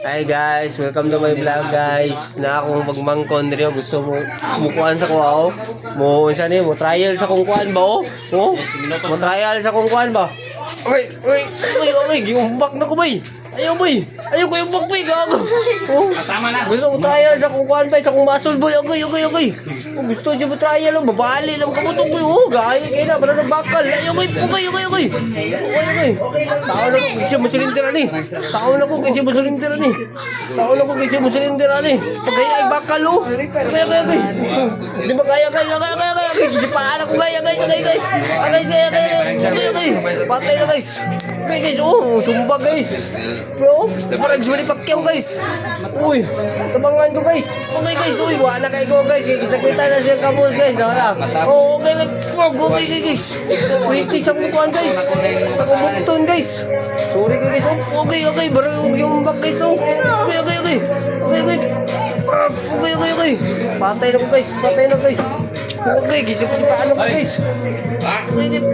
Hi guys, welcome to my vlog guys. Na akong magmangkon diri gusto mo mukuan sa kuha mo unsa ni mo trial sa kung kuan ba mo trial sa kung kuan ba. Oy, giumbak na ko bay. Ayaw ko yung bakpay gago. Tama na. Gusto ko trial sa kung kuan bay sa kung muscle boy. Okay. Gusto niyo mo trial babali lang kabutong boy. Gaya kay na para bakal. Ayaw ko. Tao na ko kasi musilindira ni. Pagaya ay bakal Kaya. Di ba kaya. Kasi paan ako gaya guys. Patay na guys. Okay guys, sumba guys. Bro, parang Manny Pacquiao guys. Uy, tabangan ko guys. Okay guys, wala kayo ko guys. Kisakita na siya kamos guys. Okay guys. Pretty sa kukuhan guys. Sa kumukton guys. Sorry guys. Okay. Barang yung back guys. Okay. Patay na ko guys. Okay, gisip ko paano ko guys. Okay.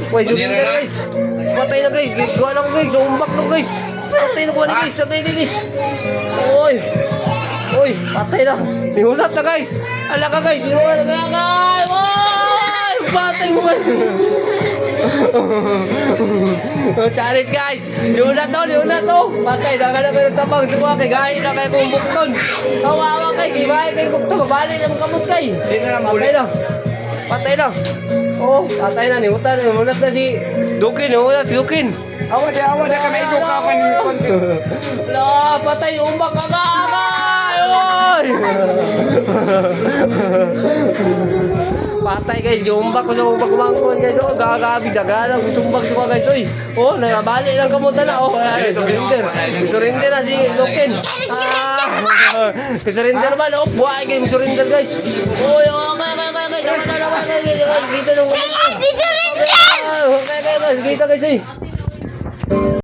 Why so guys? Patay na guys. Gawa na ko guys. Umbak na guys. Patay na ko na guys. Sabay guys. Oy, patay na. Nihulat na guys. Ala ka guys. Nihulat na guys. Oy, patay mo guys. Charis guys. Nihulat to. Patay na ka na kayo tabang. Semua kay gaya na kayo kung bukton. Kawawa kay. Gibay kayo bukton. Mabali na kamot kay. Patay na. Patay na. Nihulat na si Dukin. Awa na kami duka ka ni konti. Wala, patay umbak agay. Oy! Patay guys, giumbak ko sa umbak mangkon guys. Gagabi dagana gusumbak sa guys. Oy. Nagabali lang kamuta na. Surrender na si Dukin. Surrender man. Buhay kayo surrender guys. Oy, okay. Kita dong. Okay guys, kita guys.